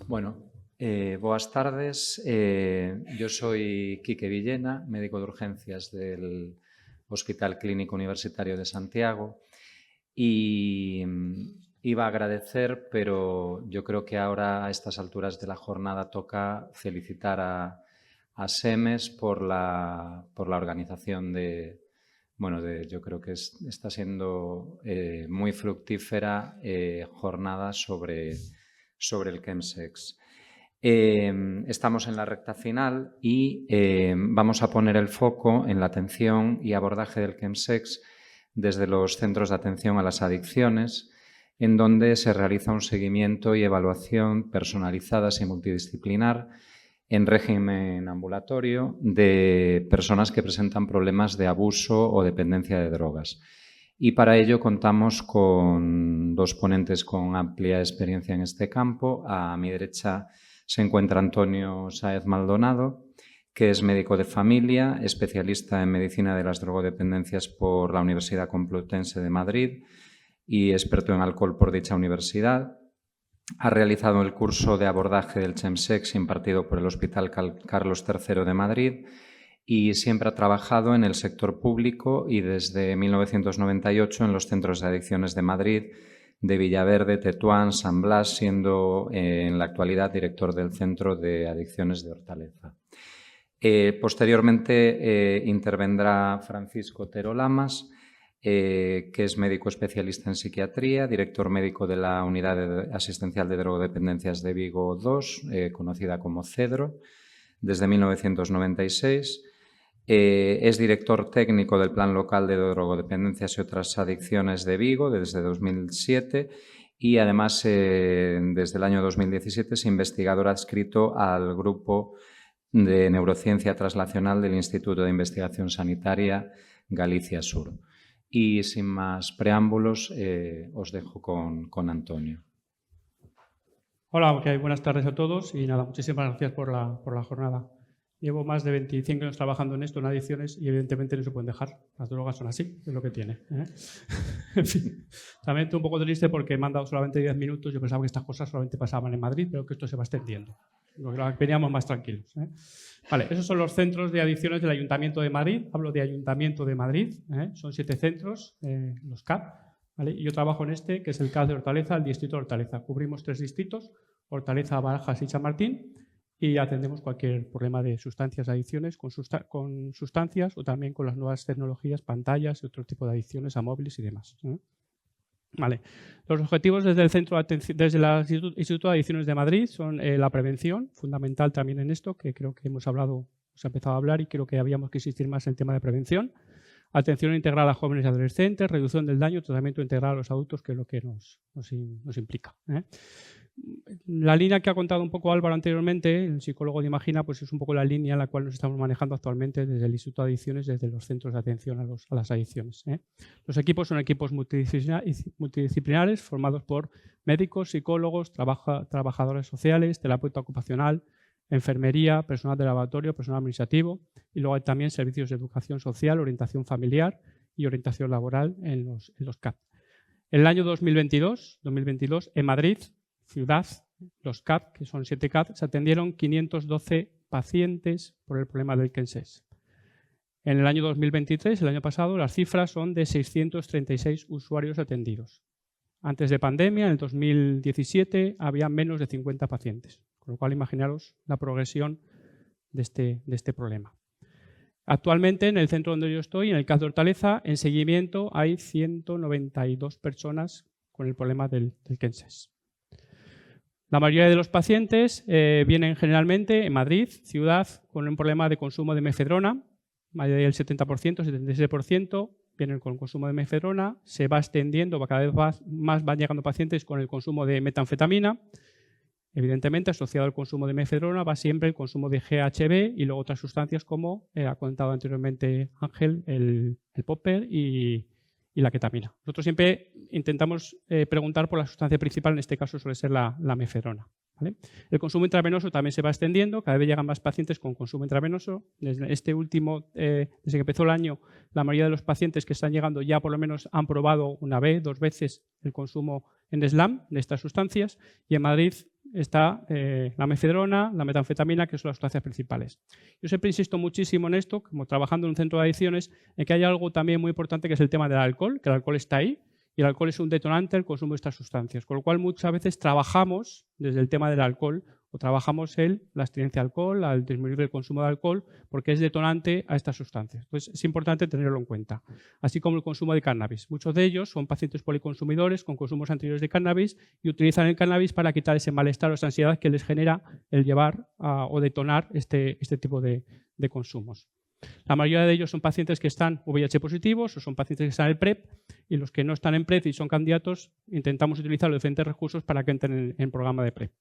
Bueno, boas tardes. Yo soy Quique Villena, médico de urgencias del Hospital Clínico Universitario de Santiago y iba a agradecer, pero yo creo que ahora a estas alturas de la jornada toca felicitar a SEMES por la organización yo creo que está siendo muy fructífera jornada sobre el chemsex. Estamos en la recta final y vamos a poner el foco en la atención y abordaje del chemsex desde los centros de atención a las adicciones, en donde se realiza un seguimiento y evaluación personalizadas y multidisciplinar en régimen ambulatorio de personas que presentan problemas de abuso o dependencia de drogas. Y para ello contamos con dos ponentes con amplia experiencia en este campo. A mi derecha se encuentra Antonio Sáez Maldonado, que es médico de familia, especialista en medicina de las drogodependencias por la Universidad Complutense de Madrid y experto en alcohol por dicha universidad. Ha realizado el curso de abordaje del chemsex impartido por el Hospital Carlos III de Madrid y siempre ha trabajado en el sector público y desde 1998 en los centros de adicciones de Madrid, de Villaverde, Tetuán, San Blas, siendo en la actualidad director del Centro de Adicciones de Hortaleza. Posteriormente intervendrá Francisco Otero Lamas, que es médico especialista en psiquiatría, director médico de la Unidad Asistencial de Drogodependencias de Vigo II, conocida como CEDRO, desde 1996. Es director técnico del Plan Local de Drogodependencias y otras adicciones de Vigo desde 2007 y además desde el año 2017 es investigador adscrito al Grupo de Neurociencia Translacional del Instituto de Investigación Sanitaria Galicia Sur. Y sin más preámbulos, os dejo con Antonio. Hola, buenas tardes a todos y nada, muchísimas gracias por la jornada. Llevo más de 25 años trabajando en esto, en adicciones, y evidentemente no se pueden dejar. Las drogas son así, es lo que tiene. En fin, también estoy un poco triste porque me han dado solamente 10 minutos. Yo pensaba que estas cosas solamente pasaban en Madrid, pero que esto se va extendiendo. Veníamos más tranquilos. Vale, esos son los centros de adicciones del Ayuntamiento de Madrid. Hablo de Ayuntamiento de Madrid. Son 7 centros, los CAP. ¿Vale? Y yo trabajo en este, que es el CAP de Hortaleza, el distrito de Hortaleza. Cubrimos 3 distritos, Hortaleza, Barajas y Chamartín. Y atendemos cualquier problema de sustancias, adicciones con sustancias o también con las nuevas tecnologías, pantallas y otro tipo de adicciones a móviles y demás. Vale. Los objetivos desde el desde el Instituto de Adicciones de Madrid son la prevención, fundamental también en esto, que creo que se ha empezado a hablar y creo que habíamos que insistir más en el tema de prevención. Atención integral a jóvenes y adolescentes, reducción del daño, tratamiento integral a los adultos, que es lo que nos implica. La línea que ha contado un poco Álvaro anteriormente, el psicólogo de Imagina, pues es un poco la línea en la cual nos estamos manejando actualmente desde el Instituto de Adicciones, desde los centros de atención a las adicciones. Los equipos son equipos multidisciplinares formados por médicos, psicólogos, trabajadores sociales, terapeuta ocupacional, enfermería, personal de laboratorio, personal administrativo y luego hay también servicios de educación social, orientación familiar y orientación laboral en los CAP. En el año 2022 en Madrid, ciudad, los CAP, que son 7 CAP, se atendieron 512 pacientes por el problema del chemsex. En el año 2023, el año pasado, las cifras son de 636 usuarios atendidos. Antes de pandemia, en el 2017, había menos de 50 pacientes. Con lo cual, imaginaros la progresión de este problema. Actualmente, en el centro donde yo estoy, en el CAP de Hortaleza, en seguimiento hay 192 personas con el problema del chemsex. La mayoría de los pacientes vienen generalmente en Madrid, ciudad, con un problema de consumo de mefedrona. Mayoría del 70%, 77% vienen con el consumo de mefedrona. Se va extendiendo, cada vez más van llegando pacientes con el consumo de metanfetamina. Evidentemente, asociado al consumo de mefedrona va siempre el consumo de GHB y luego otras sustancias como ha contado anteriormente Ángel, el popper y la ketamina. Nosotros siempre intentamos preguntar por la sustancia principal, en este caso suele ser la mefedrona. ¿Vale? El consumo intravenoso también se va extendiendo, cada vez llegan más pacientes con consumo intravenoso. Desde desde que empezó el año, la mayoría de los pacientes que están llegando ya por lo menos han probado una vez, 2 veces el consumo en SLAM de estas sustancias y en Madrid está la mefedrona, la metanfetamina, que son las sustancias principales. Yo siempre insisto muchísimo en esto, como trabajando en un centro de adicciones, en que hay algo también muy importante que es el tema del alcohol, que el alcohol está ahí, y el alcohol es un detonante del consumo de estas sustancias, con lo cual muchas veces trabajamos desde el tema del alcohol o trabajamos la abstinencia de alcohol, al disminuir el consumo de alcohol, porque es detonante a estas sustancias. Entonces es importante tenerlo en cuenta. Así como el consumo de cannabis. Muchos de ellos son pacientes policonsumidores con consumos anteriores de cannabis y utilizan el cannabis para quitar ese malestar o esa ansiedad que les genera el llevar o detonar este tipo de consumos. La mayoría de ellos son pacientes que están VIH positivos o son pacientes que están en el PrEP, y los que no están en PrEP y son candidatos intentamos utilizar los diferentes recursos para que entren en programa de PrEP.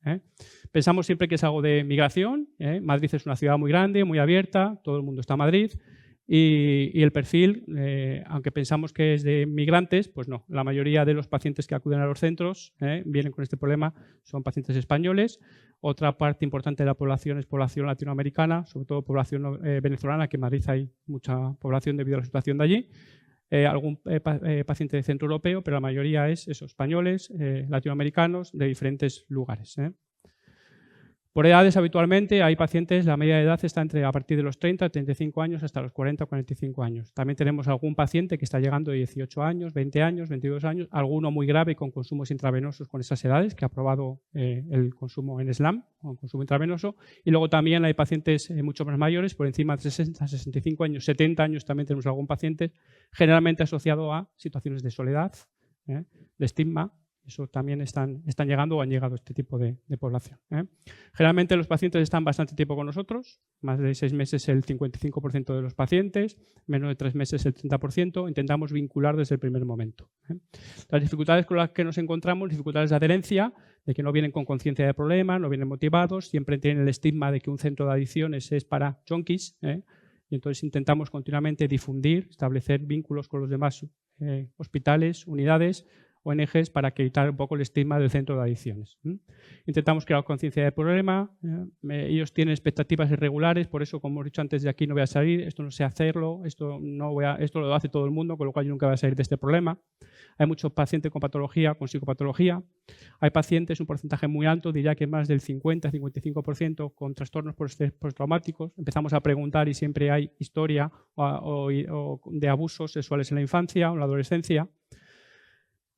Pensamos siempre que es algo de migración. Madrid es una ciudad muy grande, muy abierta, todo el mundo está en Madrid. Y el perfil, aunque pensamos que es de migrantes, pues no. La mayoría de los pacientes que acuden a los centros vienen con este problema, son pacientes españoles. Otra parte importante de la población es población latinoamericana, sobre todo población venezolana, que en Madrid hay mucha población debido a la situación de allí. Algún paciente de centro europeo, pero la mayoría es españoles, latinoamericanos, de diferentes lugares. Por edades, habitualmente hay pacientes, la media de edad está a partir de los 30, 35 años hasta los 40 o 45 años. También tenemos algún paciente que está llegando de 18 años, 20 años, 22 años, alguno muy grave con consumos intravenosos con esas edades, que ha probado el consumo en SLAM, o consumo intravenoso. Y luego también hay pacientes mucho más mayores, por encima de 60, 65 años, 70 años también tenemos algún paciente, generalmente asociado a situaciones de soledad, de estigma. Eso también están llegando o han llegado a este tipo de población. Generalmente los pacientes están bastante tiempo con nosotros, más de 6 meses el 55% de los pacientes, menos de 3 meses el 30%, intentamos vincular desde el primer momento. Las dificultades con las que nos encontramos, dificultades de adherencia, de que no vienen con conciencia de problema, no vienen motivados, siempre tienen el estigma de que un centro de adicciones es para junkies, y entonces intentamos continuamente difundir, establecer vínculos con los demás hospitales, unidades, ONGs, para quitar un poco el estigma del centro de adicciones. Intentamos crear conciencia del problema. Ellos tienen expectativas irregulares, por eso, como he dicho antes, de aquí no voy a salir, esto no sé hacerlo, esto lo hace todo el mundo, con lo cual yo nunca voy a salir de este problema. Hay muchos pacientes con patología, con psicopatología. Hay pacientes, un porcentaje muy alto, diría que más del 50-55%, con trastornos por estrés postraumáticos. Empezamos a preguntar y siempre hay historia o de abusos sexuales en la infancia o en la adolescencia.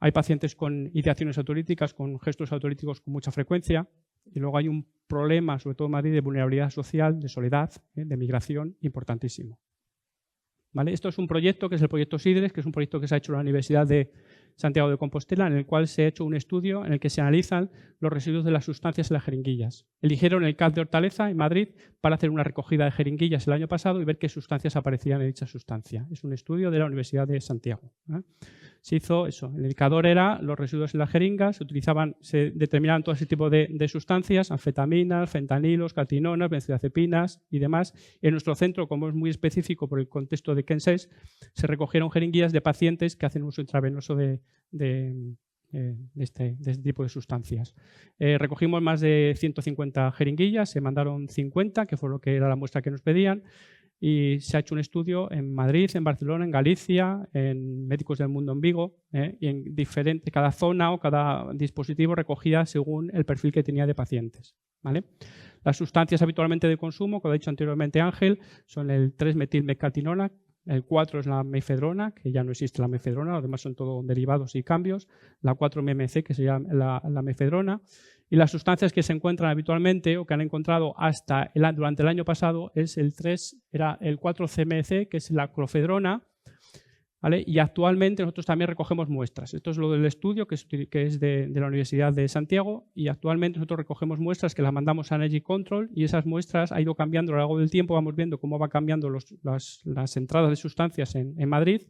Hay pacientes con ideaciones autolíticas, con gestos autolíticos con mucha frecuencia. Y luego hay un problema, sobre todo en Madrid, de vulnerabilidad social, de soledad, de migración, importantísimo. ¿Vale? Esto es un proyecto que es el proyecto SIDRES, que es un proyecto que se ha hecho en la Universidad de Santiago de Compostela, en el cual se ha hecho un estudio en el que se analizan los residuos de las sustancias en las jeringuillas. Eligieron el CAP de Hortaleza, en Madrid, para hacer una recogida de jeringuillas el año pasado y ver qué sustancias aparecían en dicha sustancia. Es un estudio de la Universidad de Santiago. Se hizo eso. El indicador era los residuos en las jeringas, se determinaban todo ese tipo de sustancias, anfetaminas, fentanilos, catinonas, benzodiazepinas y demás. En nuestro centro, como es muy específico por el contexto de Kenses, se recogieron jeringuillas de pacientes que hacen uso intravenoso de este tipo de sustancias. Recogimos más de 150 jeringuillas, se mandaron 50, que fue lo que era la muestra que nos pedían. Y se ha hecho un estudio en Madrid, en Barcelona, en Galicia, en Médicos del Mundo en Vigo, y en cada zona o cada dispositivo recogía según el perfil que tenía de pacientes. ¿Vale? Las sustancias habitualmente de consumo, como ha dicho anteriormente Ángel, son el 3-metilmeccatinona, el 4 es la mefedrona, que ya no existe la mefedrona, los demás son todo derivados y cambios, la 4-MMC, que sería la mefedrona. Y las sustancias que se encuentran habitualmente o que han encontrado durante el año pasado es era el 4-CMC, que es la clofedrona, ¿vale? Y actualmente nosotros también recogemos muestras. Esto es lo del estudio, que es de la Universidad de Santiago, y actualmente nosotros recogemos muestras que las mandamos a Energy Control y esas muestras ha ido cambiando a lo largo del tiempo, vamos viendo cómo va cambiando las entradas de sustancias en Madrid.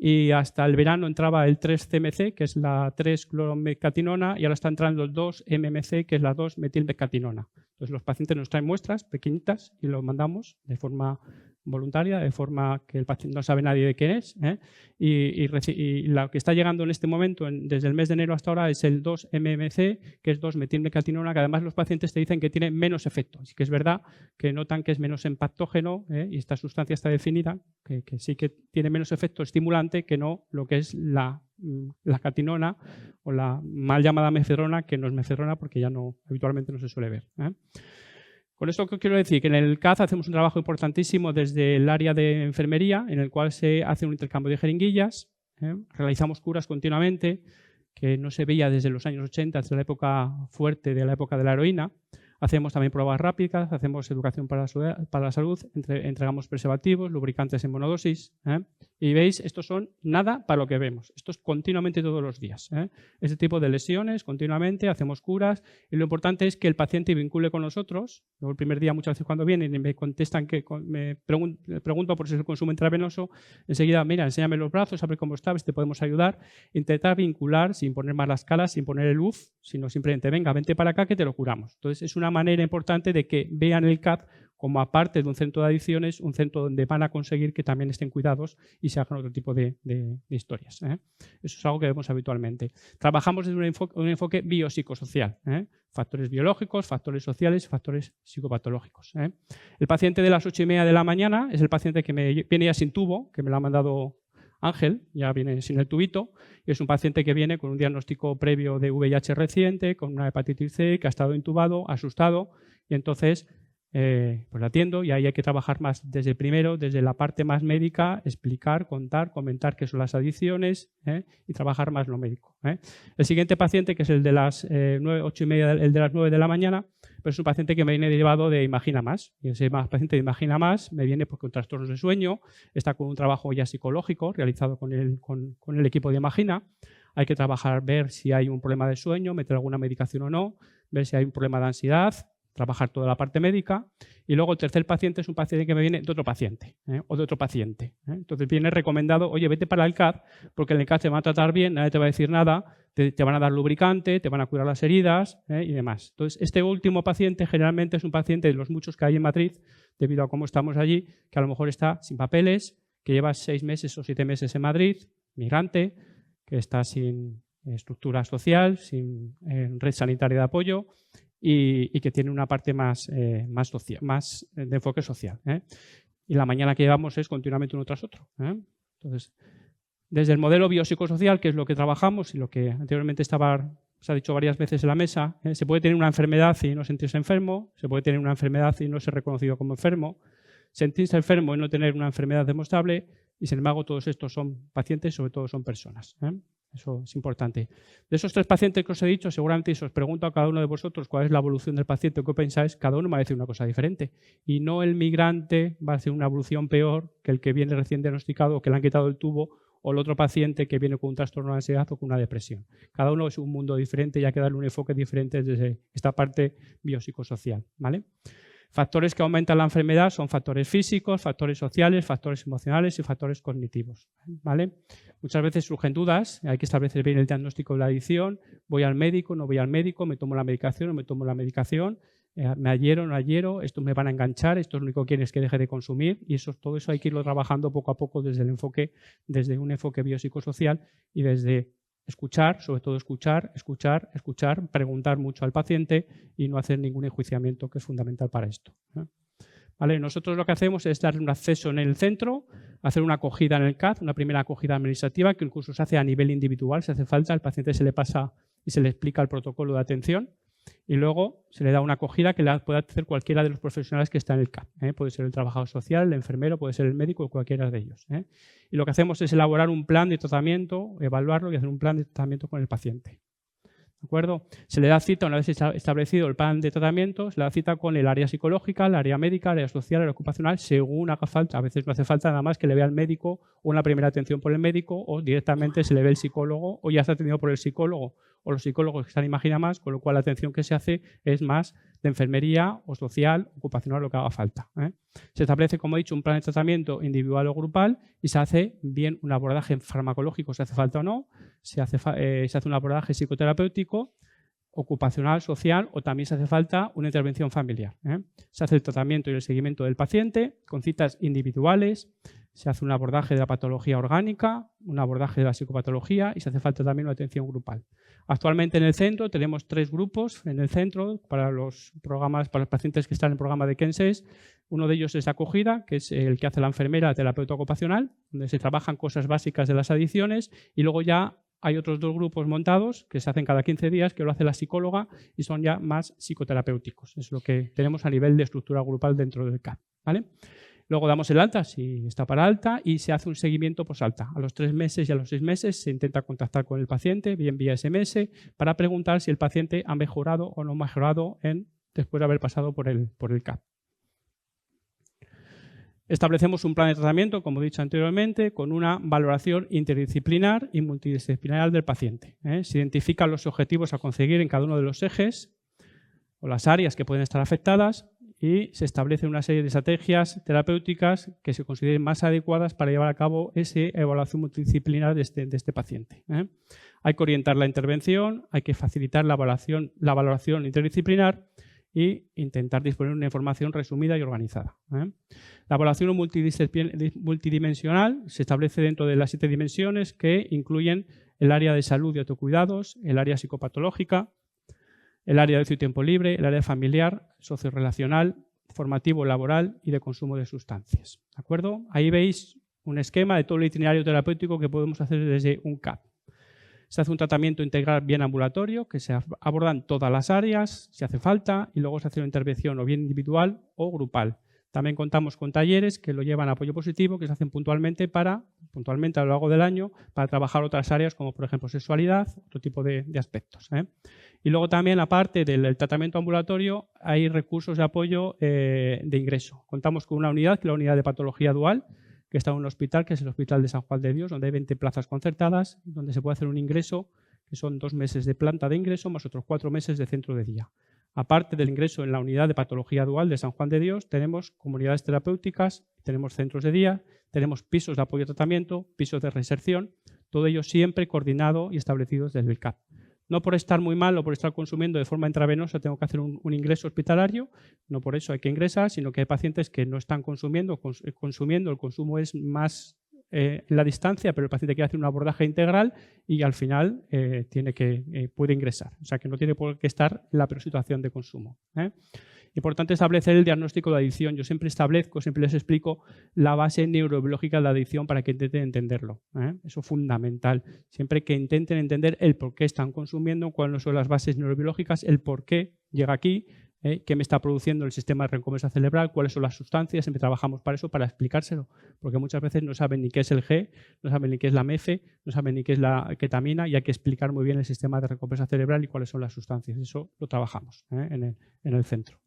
Y hasta el verano entraba el 3-CMC, que es la 3-cloromeccatinona, y ahora está entrando el 2-MMC, que es la 2-metilmeccatinona. Entonces los pacientes nos traen muestras pequeñitas y los mandamos de forma voluntaria, de forma que el paciente no sabe nadie de quién es, y lo que está llegando en este momento, desde el mes de enero hasta ahora, es el 2-MMC, que es 2-metilmeccatinona, que además los pacientes te dicen que tiene menos efecto. Así que es verdad que notan que es menos impactógeno, y esta sustancia está definida, que sí que tiene menos efecto estimulante que no lo que es la la catinona o la mal llamada mefedrona, que no es mefedrona porque ya no, habitualmente no se suele ver. Con esto que quiero decir que en el CAZ hacemos un trabajo importantísimo desde el área de enfermería, en el cual se hace un intercambio de jeringuillas, realizamos curas continuamente, que no se veía desde los años 80, desde la época fuerte de la época de la heroína. Hacemos también pruebas rápidas, hacemos educación para la salud, entregamos preservativos, lubricantes en monodosis. Y veis, estos son nada para lo que vemos. Esto es continuamente todos los días. Este tipo de lesiones, continuamente, hacemos curas. Y lo importante es que el paciente vincule con nosotros. Yo el primer día, muchas veces cuando vienen y me contestan, me pregunto por si es el consumo intravenoso, enseguida, mira, enséñame los brazos, a ver cómo estás, te podemos ayudar. Intentar vincular sin poner más las calas, sin poner el UF, sino simplemente, venga, vente para acá que te lo curamos. Entonces, es una manera importante de que vean el CAP como, aparte de un centro de adicciones, un centro donde van a conseguir que también estén cuidados y se hagan otro tipo de historias. Eso es algo que vemos habitualmente. Trabajamos desde un enfoque biopsicosocial. Factores biológicos, factores sociales, factores psicopatológicos. El paciente de las 8:30 de la mañana es el paciente que viene ya sin tubo, que me lo ha mandado Ángel, ya viene sin el tubito, y es un paciente que viene con un diagnóstico previo de VIH reciente, con una hepatitis C, que ha estado intubado, asustado, y entonces pues lo atiendo, y ahí hay que trabajar más desde primero, desde la parte más médica, explicar, contar, comentar qué son las adicciones, y trabajar más lo médico. El siguiente paciente, que es el de las 8:30, el de las 9 de la mañana, pues es un paciente que me viene derivado de Imagina Más. Y ese paciente de Imagina Más me viene porque con trastornos de sueño, está con un trabajo ya psicológico realizado con el equipo de Imagina. Hay que trabajar, ver si hay un problema de sueño, meter alguna medicación o no, ver si hay un problema de ansiedad, trabajar toda la parte médica. Y luego el tercer paciente es un paciente que me viene de otro paciente o de otro paciente. Entonces viene recomendado, oye, vete para el CAD porque en el CAD te van a tratar bien, nadie te va a decir nada, te van a dar lubricante, te van a curar las heridas y demás. Entonces este último paciente generalmente es un paciente de los muchos que hay en Madrid, debido a cómo estamos allí, que a lo mejor está sin papeles, que lleva 6 meses o 7 meses en Madrid, migrante, que está sin estructura social, sin red sanitaria de apoyo, y que tiene una parte más de enfoque social. Y la mañana que llevamos es continuamente uno tras otro. Entonces, desde el modelo biopsicosocial, que es lo que trabajamos y lo que anteriormente se ha dicho varias veces en la mesa, se puede tener una enfermedad y no sentirse enfermo, se puede tener una enfermedad y no ser reconocido como enfermo, sentirse enfermo y no tener una enfermedad demostrable, y sin embargo todos estos son pacientes, sobre todo son personas. Eso es importante. De esos 3 pacientes que os he dicho, seguramente si os pregunto a cada uno de vosotros cuál es la evolución del paciente o qué pensáis, cada uno me va a decir una cosa diferente. Y no el migrante va a hacer una evolución peor que el que viene recién diagnosticado o que le han quitado el tubo, o el otro paciente que viene con un trastorno de ansiedad o con una depresión. Cada uno es un mundo diferente y hay que darle un enfoque diferente desde esta parte biopsicosocial, ¿vale? Factores que aumentan la enfermedad son factores físicos, factores sociales, factores emocionales y factores cognitivos, ¿vale? Muchas veces surgen dudas, hay que establecer bien el diagnóstico de la adicción, voy al médico, no voy al médico, me tomo la medicación o me tomo la medicación, me adhiero, no adhiero, estos me van a enganchar, esto lo único que quieren es que deje de consumir, y todo eso hay que irlo trabajando poco a poco desde un enfoque biopsicosocial y desde escuchar, sobre todo escuchar, preguntar mucho al paciente y no hacer ningún enjuiciamiento, que es fundamental para esto. ¿Vale? Nosotros lo que hacemos es darle un acceso en el centro, hacer una acogida en el CAD, una primera acogida administrativa que incluso se hace a nivel individual, si hace falta, al paciente se le pasa y se le explica el protocolo de atención, y luego se le da una acogida que la puede hacer cualquiera de los profesionales que está en el CAP. Puede ser el trabajador social, el enfermero, puede ser el médico o cualquiera de ellos. Y lo que hacemos es elaborar un plan de tratamiento, evaluarlo y hacer un plan de tratamiento con el paciente. ¿De acuerdo? Se le da cita, una vez establecido el plan de tratamiento, se le da cita con el área psicológica, el área médica, el área social, el área ocupacional, según haga falta. A veces no hace falta nada más que le vea al médico o una primera atención por el médico, o directamente se le ve el psicólogo o ya está atendido por el psicólogo o los psicólogos que están Imagina Más, con lo cual la atención que se hace es más de enfermería o social, ocupacional, lo que haga falta. Se establece, como he dicho, un plan de tratamiento individual o grupal y se hace bien un abordaje farmacológico, si hace falta o no, se hace un abordaje psicoterapéutico, ocupacional, social, o también se hace falta una intervención familiar. Se hace el tratamiento y el seguimiento del paciente con citas individuales, se hace un abordaje de la patología orgánica, un abordaje de la psicopatología y se hace falta también una atención grupal. Actualmente en el centro tenemos 3 grupos en el centro para los pacientes que están en el programa de KENSES. Uno de ellos es acogida, que es el que hace la enfermera terapeuta ocupacional, donde se trabajan cosas básicas de las adicciones, y luego ya hay otros 2 grupos montados que se hacen cada 15 días, que lo hace la psicóloga y son ya más psicoterapéuticos. Es lo que tenemos a nivel de estructura grupal dentro del CAP, ¿vale? Luego damos el alta, si está para alta, y se hace un seguimiento posalta. A los 3 meses y a los 6 meses se intenta contactar con el paciente, bien vía SMS, para preguntar si el paciente ha mejorado o no ha mejorado después de haber pasado por el CAP. Establecemos un plan de tratamiento, como he dicho anteriormente, con una valoración interdisciplinar y multidisciplinar del paciente. Se identifican los objetivos a conseguir en cada uno de los ejes o las áreas que pueden estar afectadas y se establecen una serie de estrategias terapéuticas que se consideren más adecuadas para llevar a cabo esa evaluación multidisciplinar de este paciente. Hay que orientar la intervención, hay que facilitar la valoración interdisciplinar y intentar disponer de una información resumida y organizada. La evaluación multidimensional se establece dentro de las 7 dimensiones que incluyen el área de salud y autocuidados, el área psicopatológica, el área de ocio y tiempo libre, el área familiar, sociorrelacional, formativo, laboral y de consumo de sustancias. ¿De acuerdo? Ahí veis un esquema de todo el itinerario terapéutico que podemos hacer desde un CAP. Se hace un tratamiento integral bien ambulatorio, que se abordan todas las áreas, si hace falta, y luego se hace una intervención o bien individual o grupal. También contamos con talleres que lo llevan a apoyo positivo, que se hacen puntualmente a lo largo del año para trabajar otras áreas como, por ejemplo, sexualidad, otro tipo de aspectos. Y luego también, aparte del tratamiento ambulatorio, hay recursos de apoyo de ingreso. Contamos con una unidad, que es la unidad de patología dual, que está en un hospital, que es el Hospital de San Juan de Dios, donde hay 20 plazas concertadas, donde se puede hacer un ingreso, que son 2 meses de planta de ingreso, más otros 4 meses de centro de día. Aparte del ingreso en la unidad de patología dual de San Juan de Dios, tenemos comunidades terapéuticas, tenemos centros de día, tenemos pisos de apoyo a tratamiento, pisos de reinserción, todo ello siempre coordinado y establecidos desde el CAP. No por estar muy mal o por estar consumiendo de forma intravenosa tengo que hacer un ingreso hospitalario, no por eso hay que ingresar, sino que hay pacientes que no están consumiendo, el consumo es más en la distancia, pero el paciente quiere hacer un abordaje integral y al final puede ingresar. O sea que no tiene por qué estar en la peor situación de consumo. Importante establecer el diagnóstico de adicción. Yo siempre les explico la base neurobiológica de la adicción para que intenten entenderlo. Eso es fundamental. Siempre que intenten entender el por qué están consumiendo, cuáles son las bases neurobiológicas, el por qué llega aquí, qué me está produciendo el sistema de recompensa cerebral, cuáles son las sustancias. Siempre trabajamos para eso, para explicárselo. Porque muchas veces no saben ni qué es el G, no saben ni qué es la MEF, no saben ni qué es la ketamina y hay que explicar muy bien el sistema de recompensa cerebral y cuáles son las sustancias. Eso lo trabajamos en el centro.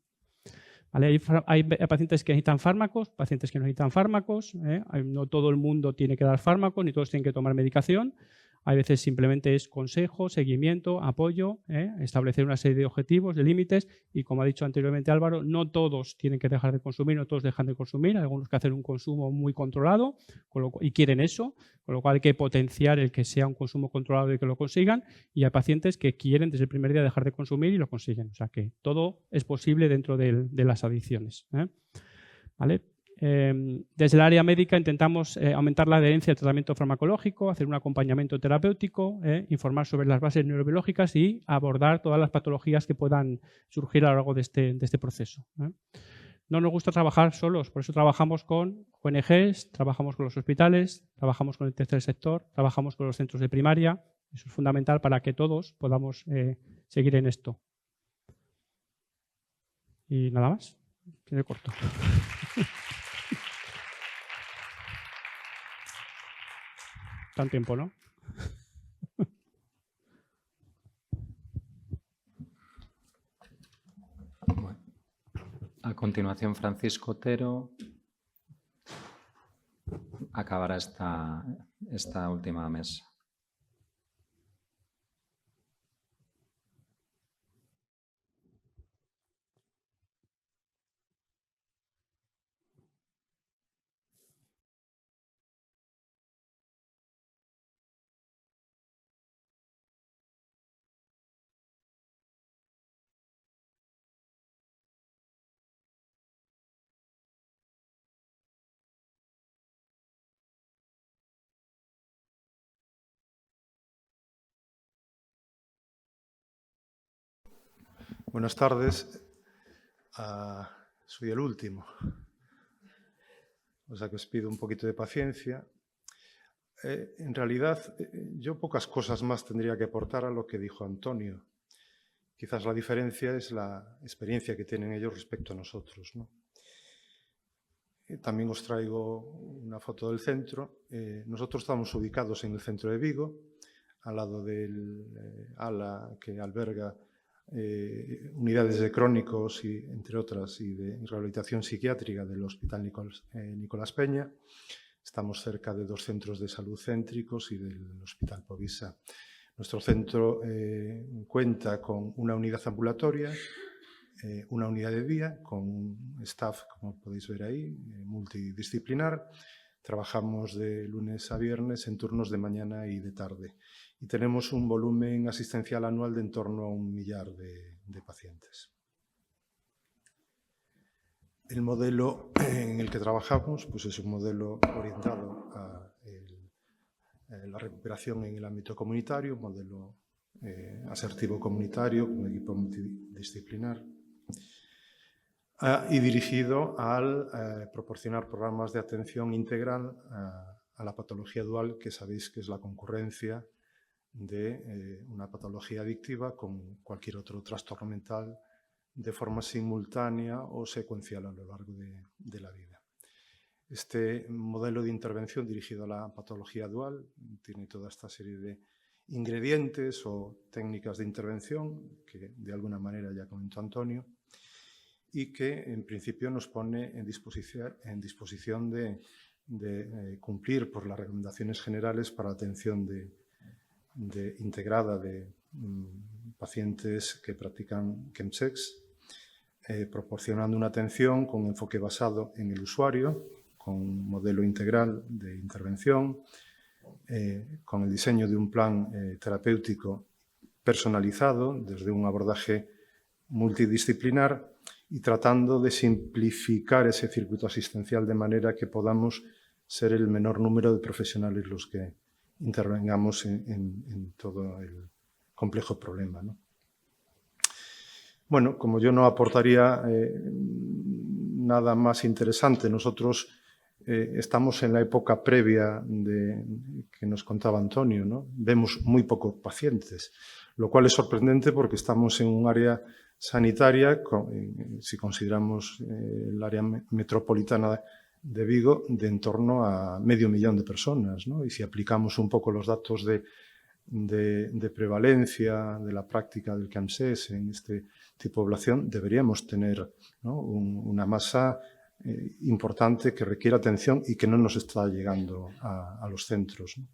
¿Vale? Hay pacientes que necesitan fármacos, pacientes que no necesitan fármacos. No todo el mundo tiene que dar fármacos, ni todos tienen que tomar medicación. Hay veces simplemente es consejo, seguimiento, apoyo, establecer una serie de objetivos, de límites y, como ha dicho anteriormente Álvaro, no todos tienen que dejar de consumir, no todos dejan de consumir. Hay algunos que hacen un consumo muy controlado y quieren eso, con lo cual hay que potenciar el que sea un consumo controlado y que lo consigan. Y hay pacientes que quieren desde el primer día dejar de consumir y lo consiguen. O sea que todo es posible dentro de las adicciones. ¿Vale? Desde el área médica intentamos aumentar la adherencia al tratamiento farmacológico, hacer un acompañamiento terapéutico, informar sobre las bases neurobiológicas y abordar todas las patologías que puedan surgir a lo largo de este proceso. No nos gusta trabajar solos, por eso trabajamos con ONGs, trabajamos con los hospitales, trabajamos con el tercer sector, trabajamos con los centros de primaria. Eso es fundamental para que todos podamos seguir en esto. Y nada más. Tiene corto. Tan tiempo, ¿no? Bueno, a continuación, Francisco Otero acabará esta última mesa. Buenas tardes. Soy el último. O sea que os pido un poquito de paciencia. En realidad, yo pocas cosas más tendría que aportar a lo que dijo Antonio. Quizás la diferencia es la experiencia que tienen ellos respecto a nosotros, ¿no? También os traigo una foto del centro. Nosotros estamos ubicados en el centro de Vigo, al lado del ala que alberga unidades de crónicos, y, entre otras, y de rehabilitación psiquiátrica del Hospital Nicolás Peña. Estamos cerca de 2 centros de salud céntricos y del Hospital Povisa. Nuestro centro cuenta con una unidad ambulatoria, una unidad de día, con un staff, como podéis ver ahí, multidisciplinar. Trabajamos de lunes a viernes en turnos de mañana y de tarde. Y tenemos un volumen asistencial anual de en torno a 1 millar de pacientes. El modelo en el que trabajamos pues es un modelo orientado a la recuperación en el ámbito comunitario, un modelo asertivo comunitario, con un equipo multidisciplinar, y dirigido al proporcionar programas de atención integral a la patología dual, que sabéis que es la concurrencia de una patología adictiva con cualquier otro trastorno mental de forma simultánea o secuencial a lo largo de la vida. Este modelo de intervención dirigido a la patología dual tiene toda esta serie de ingredientes o técnicas de intervención que de alguna manera ya comentó Antonio, y que en principio nos pone en disposición de cumplir por las recomendaciones generales para la atención integrada de pacientes que practican chemsex, proporcionando una atención con enfoque basado en el usuario, con un modelo integral de intervención, con el diseño de un plan terapéutico personalizado desde un abordaje multidisciplinar y tratando de simplificar ese circuito asistencial de manera que podamos ser el menor número de profesionales los que intervengamos en todo el complejo problema, ¿no? Bueno, como yo no aportaría nada más interesante, nosotros estamos en la época previa que nos contaba Antonio, ¿no? Vemos muy pocos pacientes, lo cual es sorprendente porque estamos en un área sanitaria, si consideramos el área metropolitana de Vigo, de en torno a 500.000 de personas, ¿no? Y si aplicamos un poco los datos de prevalencia de la práctica del CAMSES en este tipo de población, deberíamos tener, ¿no?, una masa importante que requiere atención y que no nos está llegando a los centros, ¿no?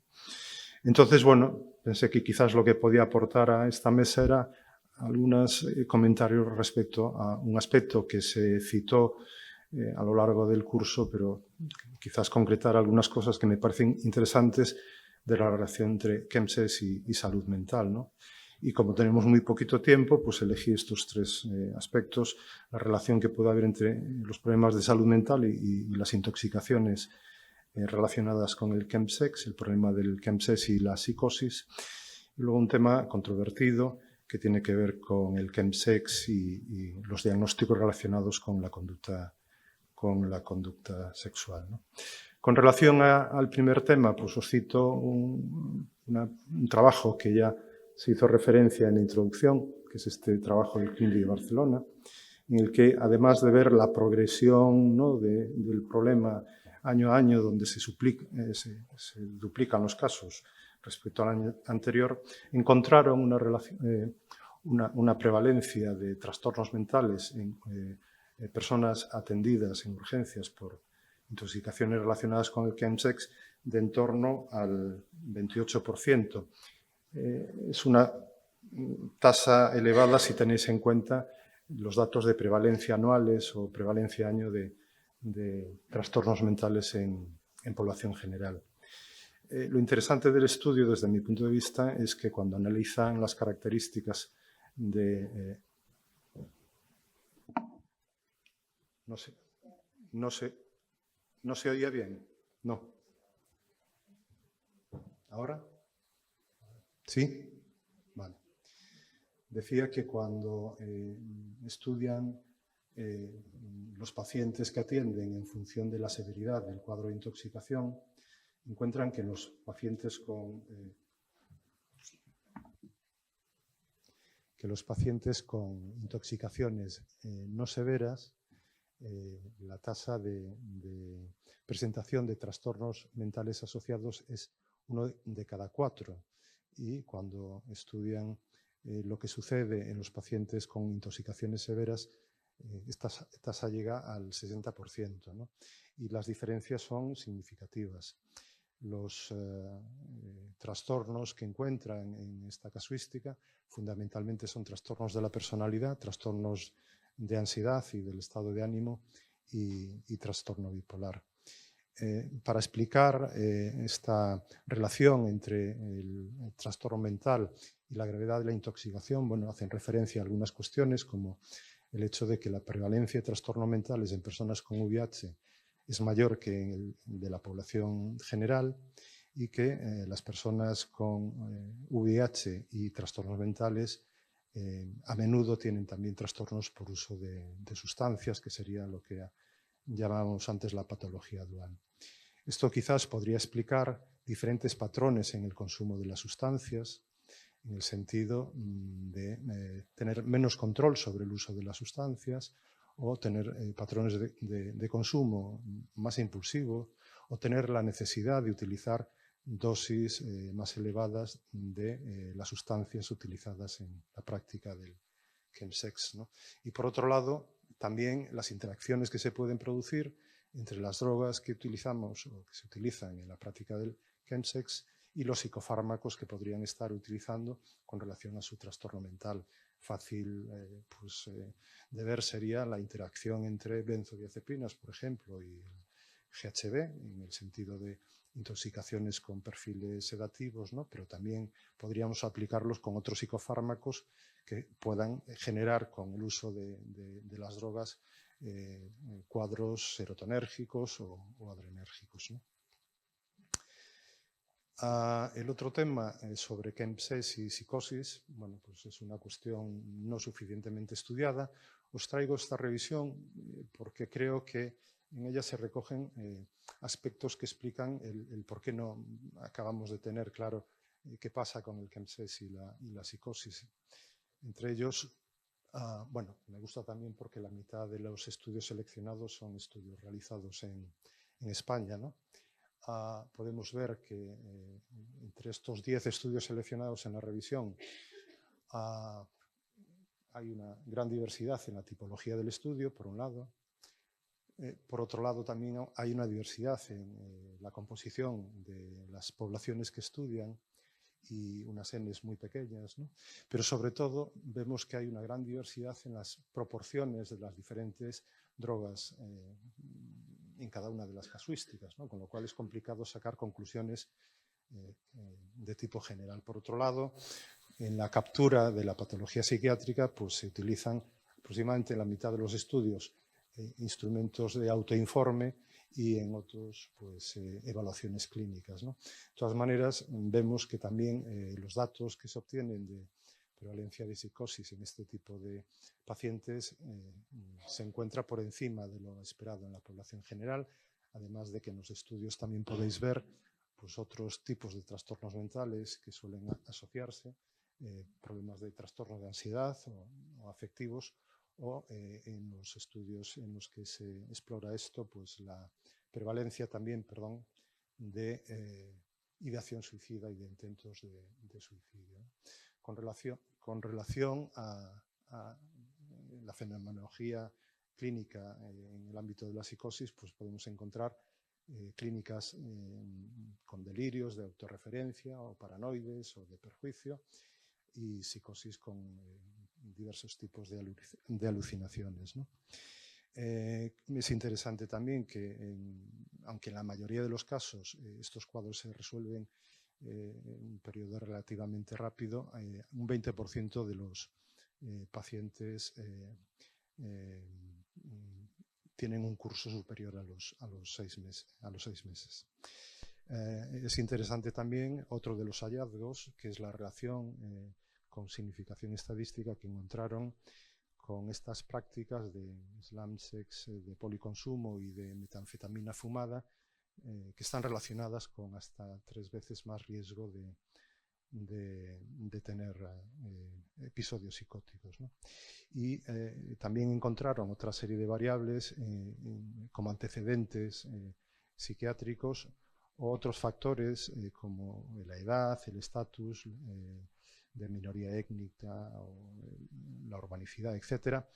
Entonces, bueno, pensé que quizás lo que podía aportar a esta mesa era algunos comentarios respecto a un aspecto que se citó a lo largo del curso, pero quizás concretar algunas cosas que me parecen interesantes de la relación entre CAMSES y salud mental, ¿no? Y como tenemos muy poquito tiempo, pues elegí estos 3 aspectos: la relación que puede haber entre los problemas de salud mental y las intoxicaciones relacionadas con el chemsex, el problema del chemsex y la psicosis. Y luego un tema controvertido que tiene que ver con el chemsex y los diagnósticos relacionados con la conducta sexual, ¿no? Con relación al primer tema, pues os cito un trabajo que ya se hizo referencia en la introducción, que es este trabajo del CLINIC de Barcelona, en el que, además de ver la progresión, ¿no?, del problema año a año, donde se duplican los casos respecto al año anterior, encontraron una prevalencia de trastornos mentales en personas atendidas en urgencias por intoxicaciones relacionadas con el chemsex de en torno al 28%. Es una tasa elevada si tenéis en cuenta los datos de prevalencia anuales o prevalencia año de trastornos mentales en población general. Lo interesante del estudio, desde mi punto de vista, es que cuando analizan las características de... No se oía bien. No. ¿Ahora? ¿Sí? Vale. Decía que cuando estudian los pacientes que atienden en función de la severidad del cuadro de intoxicación, encuentran que los pacientes con intoxicaciones no severas, la tasa de presentación de trastornos mentales asociados es 1 de cada 4. Y cuando estudian lo que sucede en los pacientes con intoxicaciones severas, esta tasa llega al 60%, ¿no? Y las diferencias son significativas. Los trastornos que encuentran en esta casuística fundamentalmente son trastornos de la personalidad, trastornos de ansiedad y del estado de ánimo y trastorno bipolar. Para explicar esta relación entre el trastorno mental y la gravedad de la intoxicación, bueno, hacen referencia a algunas cuestiones como el hecho de que la prevalencia de trastornos mentales en personas con VIH es mayor que de la población general y que las personas con VIH y trastornos mentales a menudo tienen también trastornos por uso de sustancias, que sería lo que llamábamos antes la patología dual. Esto quizás podría explicar diferentes patrones en el consumo de las sustancias, en el sentido de tener menos control sobre el uso de las sustancias o tener patrones de consumo más impulsivos o tener la necesidad de utilizar dosis más elevadas de las sustancias utilizadas en la práctica del chemsex, ¿no? Y por otro lado, también las interacciones que se pueden producir entre las drogas que utilizamos o que se utilizan en la práctica del chemsex y los psicofármacos que podrían estar utilizando con relación a su trastorno mental. Fácil de ver sería la interacción entre benzodiazepinas, por ejemplo, y el GHB, en el sentido de intoxicaciones con perfiles sedativos, ¿no? Pero también podríamos aplicarlos con otros psicofármacos que puedan generar con el uso de las drogas cuadros serotonérgicos o adrenérgicos, ¿no? El otro tema sobre chemsex y psicosis, bueno, pues es una cuestión no suficientemente estudiada. Os traigo esta revisión porque creo que en ella se recogen aspectos que explican el por qué no acabamos de tener claro qué pasa con el chemsex y la psicosis. Entre ellos, bueno, me gusta también porque la mitad de los estudios seleccionados son estudios realizados en España, ¿no? Podemos ver que entre estos 10 estudios seleccionados en la revisión hay una gran diversidad en la tipología del estudio, por un lado. Por otro lado, también hay una diversidad en la composición de las poblaciones que estudian y unas Ns muy pequeñas, ¿no? Pero sobre todo vemos que hay una gran diversidad en las proporciones de las diferentes drogas en cada una de las casuísticas, ¿no? Con lo cual es complicado sacar conclusiones de tipo general. Por otro lado, en la captura de la patología psiquiátrica pues se utilizan aproximadamente en la mitad de los estudios instrumentos de autoinforme y en otros pues evaluaciones clínicas, ¿no? De todas maneras, vemos que también los datos que se obtienen de prevalencia de psicosis en este tipo de pacientes se encuentra por encima de lo esperado en la población general, además de que en los estudios también podéis ver pues, otros tipos de trastornos mentales que suelen asociarse, problemas de trastorno de ansiedad o afectivos, o en los estudios en los que se explora esto, pues la prevalencia también, perdón, de ideación suicida y de intentos de suicidio, ¿no? Con relación a la fenomenología clínica en el ámbito de la psicosis, pues podemos encontrar clínicas con delirios de autorreferencia o paranoides o de perjuicio y psicosis con diversos tipos de alucinaciones, ¿no? Es interesante también que, aunque en la mayoría de los casos estos cuadros se resuelven en un periodo relativamente rápido, un 20% de los pacientes tienen un curso superior a los 6 meses. Es interesante también otro de los hallazgos, que es la relación con significación estadística que encontraron con estas prácticas de slam sex, de policonsumo y de metanfetamina fumada que están relacionadas con hasta 3 veces más riesgo de tener episodios psicóticos, ¿no? Y también encontraron otra serie de variables como antecedentes psiquiátricos o otros factores como la edad, el estatus de minoría étnica o la urbanicidad, etcétera,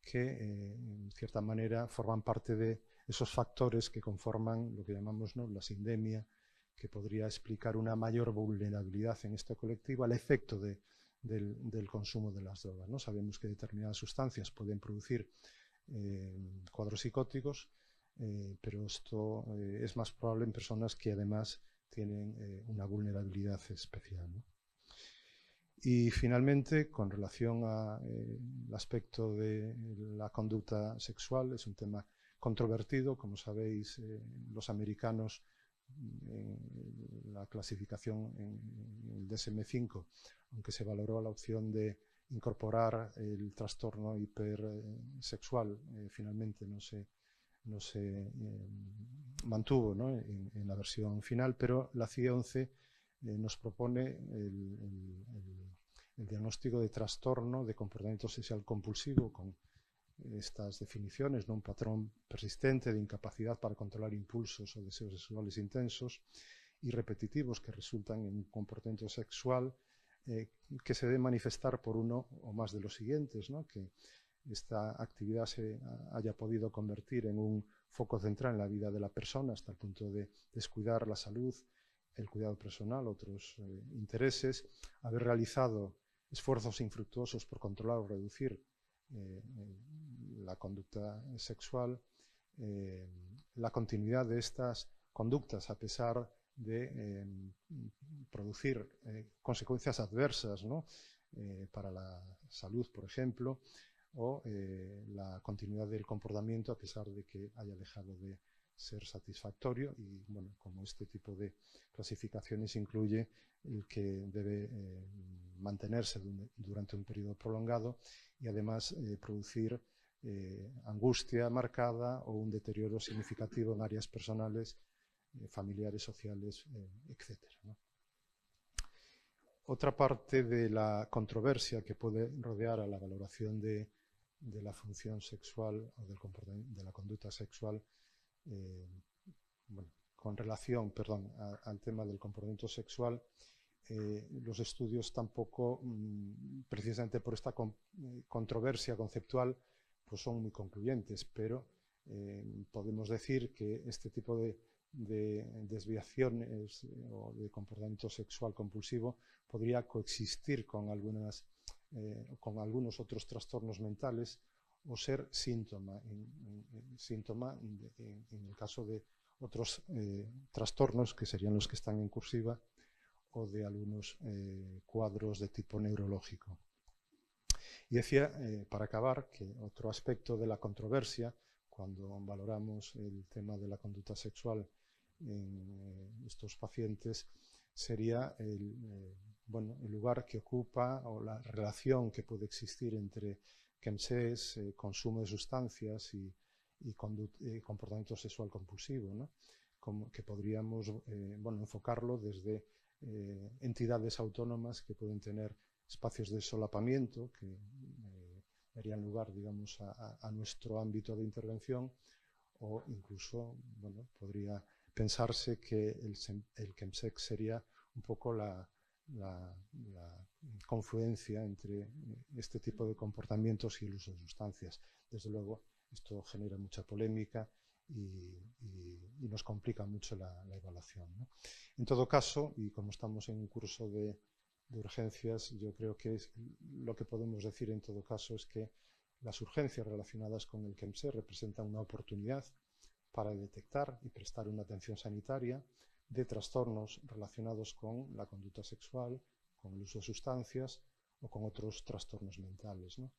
que en cierta manera forman parte de esos factores que conforman lo que llamamos, ¿no?, la sindemia, que podría explicar una mayor vulnerabilidad en este colectivo al efecto del consumo de las drogas, ¿no? Sabemos que determinadas sustancias pueden producir cuadros psicóticos, pero esto es más probable en personas que además tienen una vulnerabilidad especial, ¿no? Y finalmente, con relación al aspecto de la conducta sexual, es un tema controvertido. Como sabéis, los americanos, la clasificación en el DSM-5, aunque se valoró la opción de incorporar el trastorno hipersexual, finalmente no se mantuvo, ¿no?, en la versión final, pero la CIE-11 nos propone el diagnóstico de trastorno de comportamiento sexual compulsivo con estas definiciones, ¿no?, un patrón persistente de incapacidad para controlar impulsos o deseos sexuales intensos y repetitivos que resultan en un comportamiento sexual que se debe manifestar por uno o más de los siguientes, ¿no?, que esta actividad se haya podido convertir en un foco central en la vida de la persona hasta el punto de descuidar la salud, el cuidado personal, otros intereses, haber realizado esfuerzos infructuosos por controlar o reducir la conducta sexual, la continuidad de estas conductas a pesar de producir consecuencias adversas, ¿no?, para la salud, por ejemplo, o la continuidad del comportamiento a pesar de que haya dejado de ser satisfactorio. Y bueno, como este tipo de clasificaciones incluye el que debe mantenerse durante un periodo prolongado y además producir angustia marcada o un deterioro significativo en áreas personales, familiares, sociales, etcétera, ¿no? Otra parte de la controversia que puede rodear a la valoración de la función sexual o de la conducta sexual, bueno, con relación, perdón, al tema del comportamiento sexual, los estudios tampoco, precisamente por esta controversia conceptual, pues son muy concluyentes, pero podemos decir que este tipo de desviaciones o de comportamiento sexual compulsivo podría coexistir con algunos otros trastornos mentales o ser síntoma en el caso de otros trastornos que serían los que están en cursiva o de algunos cuadros de tipo neurológico. Y decía, para acabar, que otro aspecto de la controversia cuando valoramos el tema de la conducta sexual en estos pacientes sería el lugar que ocupa o la relación que puede existir entre chemsex, consumo de sustancias y comportamiento sexual compulsivo, ¿no? Como que podríamos enfocarlo desde entidades autónomas que pueden tener espacios de solapamiento que darían lugar, digamos, a nuestro ámbito de intervención, o incluso, bueno, podría pensarse que el chemsex sería un poco la confluencia entre este tipo de comportamientos y el uso de sustancias. Desde luego, esto genera mucha polémica y nos complica mucho la evaluación, ¿no? En todo caso, y como estamos en un curso de urgencias, yo creo que lo que podemos decir en todo caso es que las urgencias relacionadas con el chemsex representan una oportunidad para detectar y prestar una atención sanitaria de trastornos relacionados con la conducta sexual, con el uso de sustancias o con otros trastornos mentales, ¿no?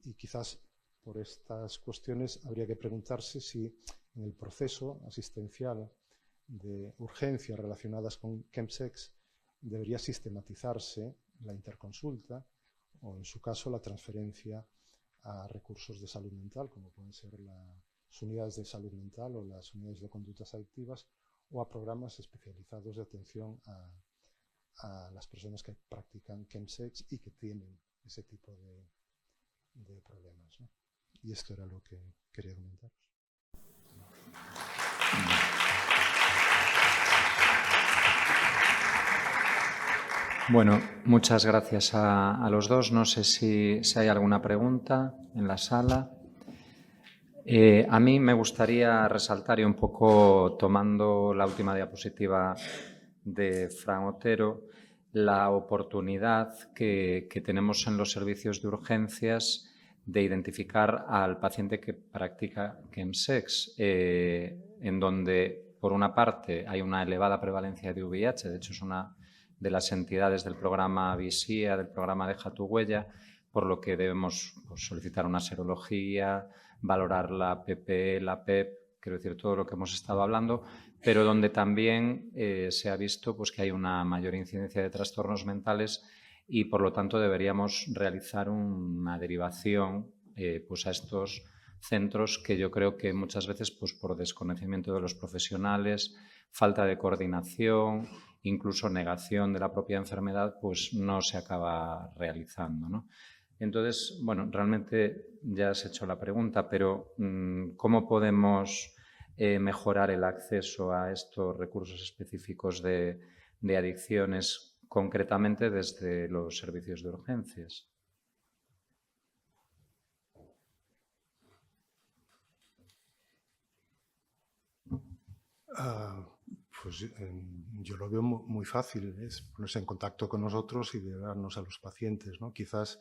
Y quizás por estas cuestiones habría que preguntarse si en el proceso asistencial de urgencias relacionadas con chemsex debería sistematizarse la interconsulta o, en su caso, la transferencia a recursos de salud mental, como pueden ser las unidades de salud mental o las unidades de conductas adictivas, o a programas especializados de atención a las personas que practican chemsex y que tienen ese tipo de problemas, ¿no? Y esto era lo que quería comentaros. Bueno, muchas gracias a los dos. No sé si hay alguna pregunta en la sala. A mí me gustaría resaltar, y un poco tomando la última diapositiva de Fran Otero, la oportunidad que tenemos en los servicios de urgencias de identificar al paciente que practica chemsex, en donde, por una parte, hay una elevada prevalencia de VIH. De hecho, es una de las entidades del programa VISIA, del programa Deja tu Huella, por lo que debemos solicitar una serología, valorar la PP, la PEP, quiero decir, todo lo que hemos estado hablando, pero donde también se ha visto pues, que hay una mayor incidencia de trastornos mentales y, por lo tanto, deberíamos realizar una derivación pues, a estos centros que yo creo que muchas veces, pues, por desconocimiento de los profesionales, falta de coordinación, incluso negación de la propia enfermedad, pues no se acaba realizando, ¿no? Entonces, bueno, realmente ya has hecho la pregunta, pero ¿cómo podemos mejorar el acceso a estos recursos específicos de adicciones, concretamente desde los servicios de urgencias? Pues yo lo veo muy fácil, es ponerse en contacto con nosotros y llevarnos a los pacientes, ¿no? Quizás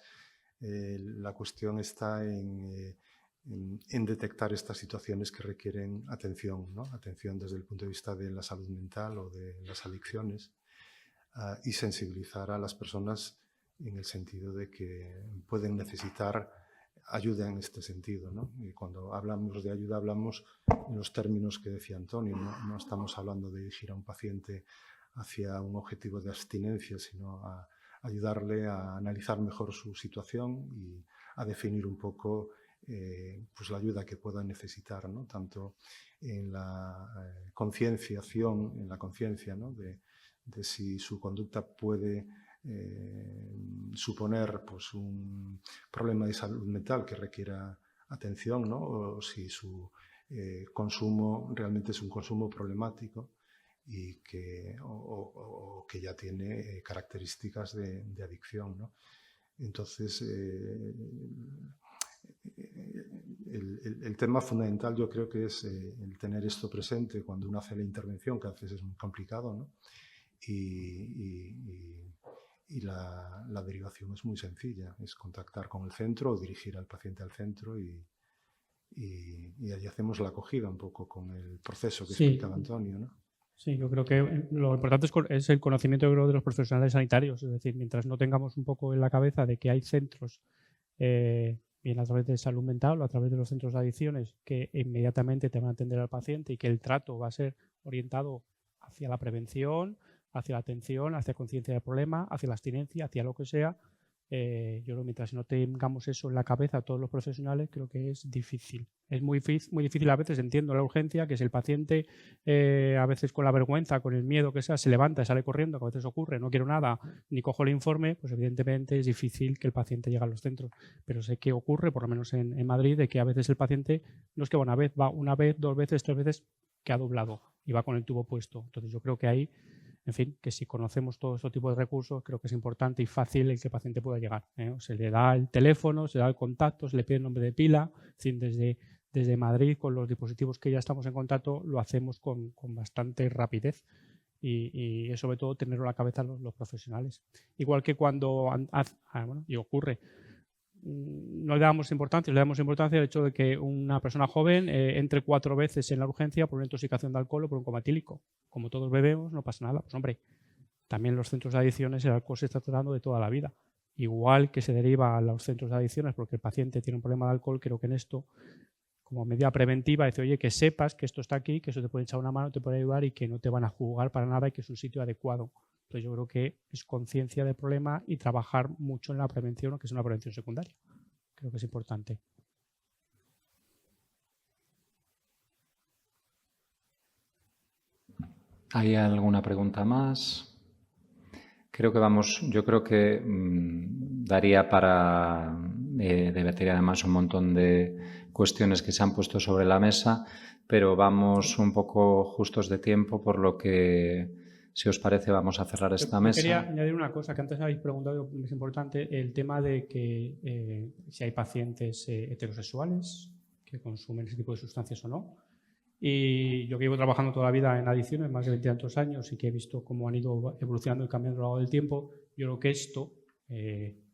la cuestión está en detectar estas situaciones que requieren atención, ¿no? Atención desde el punto de vista de la salud mental o de las adicciones, y sensibilizar a las personas en el sentido de que pueden necesitar ayuda en este sentido, ¿no? Y cuando hablamos de ayuda hablamos en los términos que decía Antonio, no estamos hablando de dirigir a un paciente hacia un objetivo de abstinencia, sino a ayudarle a analizar mejor su situación y a definir un poco pues la ayuda que pueda necesitar, ¿no? Tanto en la concienciación, en la conciencia, ¿no? de si su conducta puede suponer pues, un problema de salud mental que requiera atención, ¿no? O si su consumo realmente es un consumo problemático y que, o que ya tiene características de adicción, ¿no? Entonces, el tema fundamental yo creo que es el tener esto presente cuando uno hace la intervención, que a veces es muy complicado, ¿no? Y la derivación es muy sencilla, es contactar con el centro o dirigir al paciente al centro y ahí hacemos la acogida un poco con el proceso que explicaba Antonio, ¿no? Sí, yo creo que lo importante es el conocimiento de los profesionales sanitarios, es decir, mientras no tengamos un poco en la cabeza de que hay centros, bien a través de salud mental o a través de los centros de adicciones, que inmediatamente te van a atender al paciente y que el trato va a ser orientado hacia la prevención, hacia la atención, hacia conciencia del problema, hacia la abstinencia, hacia lo que sea. Yo creo que mientras no tengamos eso en la cabeza todos los profesionales, creo que es difícil. Es muy difícil a veces, entiendo la urgencia, que si el paciente a veces con la vergüenza, con el miedo que sea, se levanta y sale corriendo, que a veces ocurre, no quiero nada, ni cojo el informe, pues evidentemente es difícil que el paciente llegue a los centros. Pero sé que ocurre, por lo menos en Madrid, de que a veces el paciente no es que va una vez, 2 veces, 3 veces, que ha doblado y va con el tubo puesto. Entonces yo creo que ahí, en fin, que si conocemos todo este tipo de recursos, creo que es importante y fácil el que el paciente pueda llegar, ¿eh? Se le da el teléfono, se le da el contacto, se le pide el nombre de pila, en fin, desde Madrid, con los dispositivos que ya estamos en contacto, lo hacemos con bastante rapidez y sobre todo tenerlo en la cabeza los profesionales. Igual que cuando, y ocurre, no le damos importancia al hecho de que una persona joven entre 4 veces en la urgencia por una intoxicación de alcohol o por un coma etílico. Como todos bebemos, no pasa nada. Pues hombre, también en los centros de adicciones el alcohol se está tratando de toda la vida. Igual que se deriva a los centros de adicciones porque el paciente tiene un problema de alcohol, creo que en esto, como medida preventiva, dice, oye, que sepas que esto está aquí, que eso te puede echar una mano, te puede ayudar y que no te van a juzgar para nada y que es un sitio adecuado. Entonces yo creo que es conciencia del problema y trabajar mucho en la prevención, que es una prevención secundaria. Creo que es importante. ¿Hay alguna pregunta más? Yo creo que daría para debatir además un montón de cuestiones que se han puesto sobre la mesa, pero vamos un poco justos de tiempo, por lo que, si os parece, vamos a cerrar esta mesa. Quería añadir una cosa que antes habéis preguntado, es importante, el tema de que si hay pacientes heterosexuales que consumen ese tipo de sustancias o no. Y yo que llevo trabajando toda la vida en adicciones, más de 20 y tantos años, y que he visto cómo han ido evolucionando y cambiando a lo largo del tiempo, yo creo que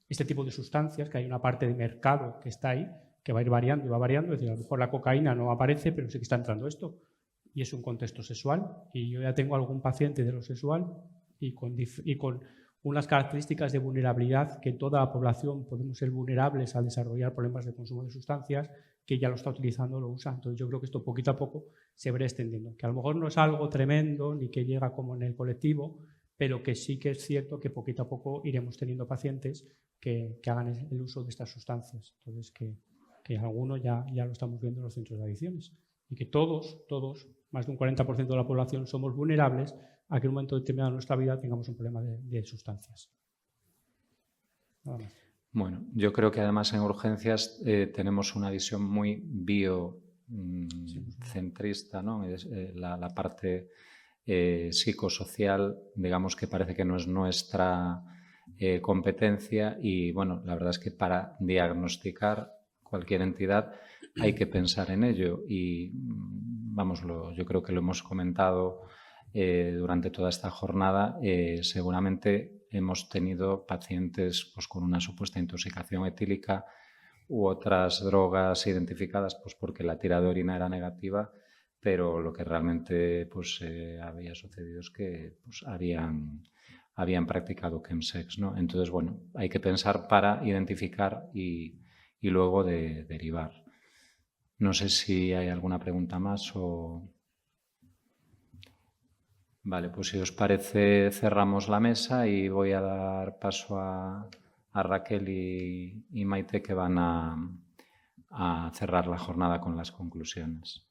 este tipo de sustancias, que hay una parte de mercado que está ahí, que va a ir variando y va variando, es decir, a lo mejor la cocaína no aparece, pero sí que está entrando esto, y es un contexto sexual, y yo ya tengo algún paciente de lo sexual y con unas características de vulnerabilidad que toda la población podemos ser vulnerables a desarrollar problemas de consumo de sustancias, que ya lo está utilizando, lo usa. Entonces yo creo que esto poquito a poco se verá extendiendo, que a lo mejor no es algo tremendo ni que llega como en el colectivo, pero que sí que es cierto que poquito a poco iremos teniendo pacientes que hagan el uso de estas sustancias. Entonces que algunos ya lo estamos viendo en los centros de adicciones, y que todos, más de un 40% de la población somos vulnerables a que en un momento determinado de nuestra vida tengamos un problema de sustancias. Nada más. Bueno, yo creo que además en urgencias tenemos una visión muy biocentrista, ¿no? La parte psicosocial, digamos que parece que no es nuestra competencia, y bueno, la verdad es que para diagnosticar cualquier entidad hay que pensar en ello, y vamos, yo creo que lo hemos comentado durante toda esta jornada. Seguramente hemos tenido pacientes pues, con una supuesta intoxicación etílica u otras drogas identificadas pues, porque la tira de orina era negativa, pero lo que realmente pues, había sucedido es que pues, habían practicado chemsex, ¿no? Entonces, bueno, hay que pensar para identificar y luego derivar. No sé si hay alguna pregunta más o... Vale, pues si os parece cerramos la mesa y voy a dar paso a Raquel y Maite, que van a cerrar la jornada con las conclusiones.